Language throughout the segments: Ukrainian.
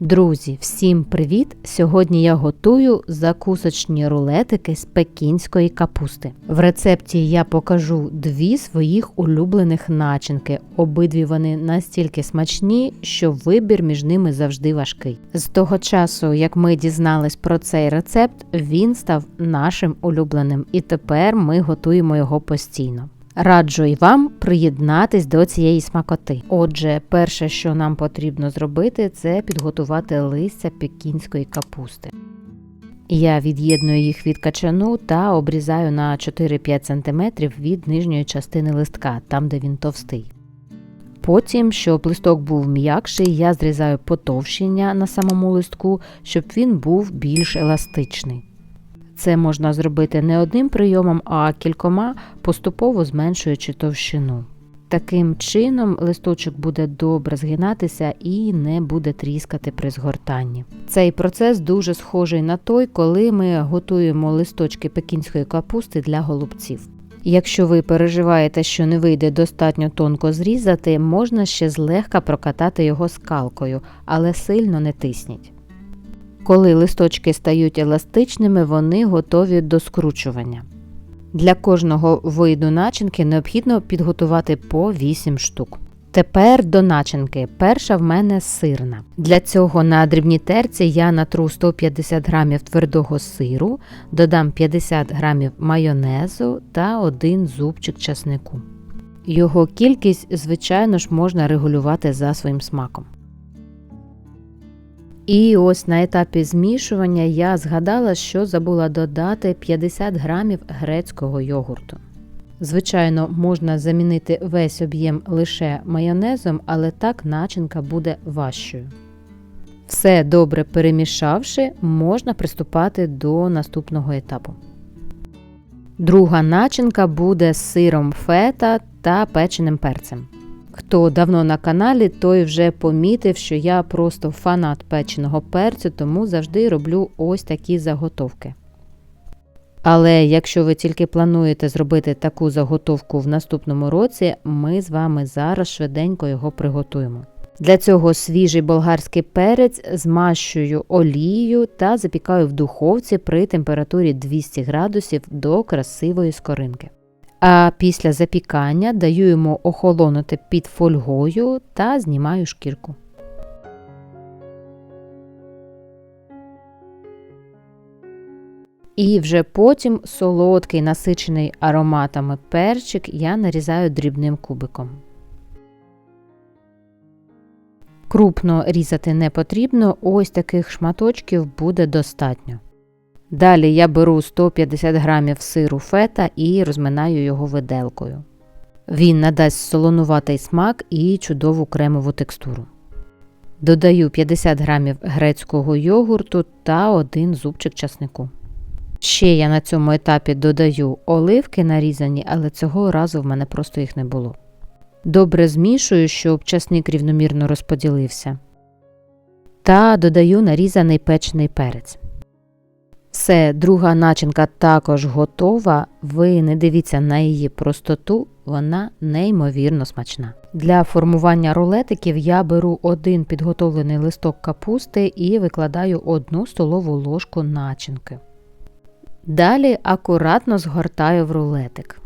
Друзі, всім привіт! Сьогодні я готую закусочні рулетики з пекінської капусти. В рецепті я покажу дві своїх улюблених начинки. Обидві вони настільки смачні, що вибір між ними завжди важкий. З того часу, як ми дізнались про цей рецепт, він став нашим улюбленим і тепер ми готуємо його постійно. Раджу і вам приєднатись до цієї смакоти. Отже, перше, що нам потрібно зробити, це підготувати листя пекінської капусти. Я від'єдную їх від качану та обрізаю на 4-5 см від нижньої частини листка, там де він товстий. Потім, щоб листок був м'якший, я зрізаю потовщення на самому листку, щоб він був більш еластичний. Це можна зробити не одним прийомом, а кількома, поступово зменшуючи товщину. Таким чином листочок буде добре згинатися і не буде тріскати при згортанні. Цей процес дуже схожий на той, коли ми готуємо листочки пекінської капусти для голубців. Якщо ви переживаєте, що не вийде достатньо тонко зрізати, можна ще злегка прокатати його скалкою, але сильно не тисніть. Коли листочки стають еластичними, вони готові до скручування. Для кожного виду начинки необхідно підготувати по 8 штук. Тепер до начинки. Перша в мене сирна. Для цього на дрібній терці я натру 150 г твердого сиру, додам 50 г майонезу та 1 зубчик часнику. Його кількість, звичайно ж, можна регулювати за своїм смаком. І ось на етапі змішування я згадала, що забула додати 50 г грецького йогурту. Звичайно, можна замінити весь об'єм лише майонезом, але так начинка буде важчою. Все добре перемішавши, можна приступати до наступного етапу. Друга начинка буде з сиром фета та печеним перцем. Хто давно на каналі, той вже помітив, що я просто фанат печеного перцю, тому завжди роблю ось такі заготовки. Але якщо ви тільки плануєте зробити таку заготовку в наступному році, ми з вами зараз швиденько його приготуємо. Для цього свіжий болгарський перець змащую олією та запікаю в духовці при температурі 200 градусів до красивої скоринки. А після запікання даю йому охолонути під фольгою та знімаю шкірку. І вже потім солодкий, насичений ароматами перчик я нарізаю дрібним кубиком. Крупно різати не потрібно, ось таких шматочків буде достатньо. Далі я беру 150 г сиру фета і розминаю його виделкою. Він надасть солонуватий смак і чудову кремову текстуру. Додаю 50 г грецького йогурту та 1 зубчик часнику. Ще я на цьому етапі додаю оливки нарізані, але цього разу в мене просто їх не було. Добре змішую, щоб часник рівномірно розподілився. Та додаю нарізаний печений перець. Все, друга начинка також готова, ви не дивіться на її простоту, вона неймовірно смачна. Для формування рулетиків я беру один підготовлений листок капусти і викладаю 1 столову ложку начинки. Далі акуратно згортаю в рулетик.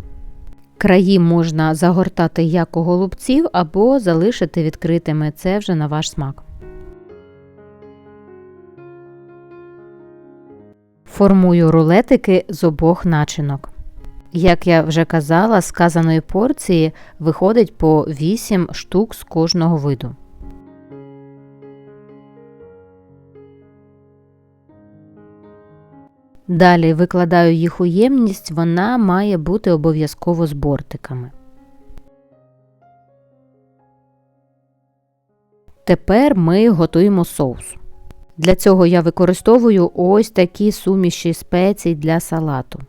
Краї можна загортати як у голубців або залишити відкритими, це вже на ваш смак. Формую рулетики з обох начинок. Як я вже казала, з сказаної порції виходить по 8 штук з кожного виду. Далі викладаю їх у ємність, вона має бути обов'язково з бортиками. Тепер ми готуємо соус. Для цього я використовую ось такі суміші спецій для салату.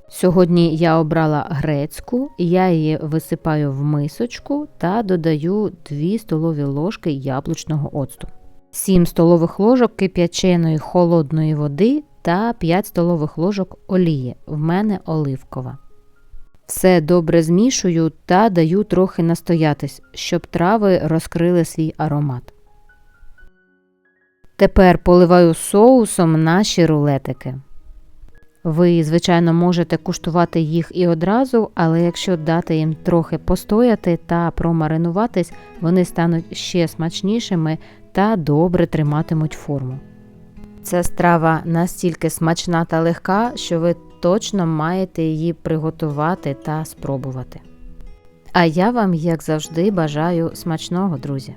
Сьогодні я обрала грецьку, я її висипаю в мисочку та додаю 2 столові ложки яблучного оцту, 7 столових ложок кип'яченої холодної води та 5 столових ложок олії, в мене оливкова. Все добре змішую та даю трохи настоятись, щоб трави розкрили свій аромат. Тепер поливаю соусом наші рулетики. Ви, звичайно, можете куштувати їх і одразу, але якщо дати їм трохи постояти та промаринуватись, вони стануть ще смачнішими та добре триматимуть форму. Ця страва настільки смачна та легка, що ви точно маєте її приготувати та спробувати. А я вам, як завжди, бажаю смачного, друзі!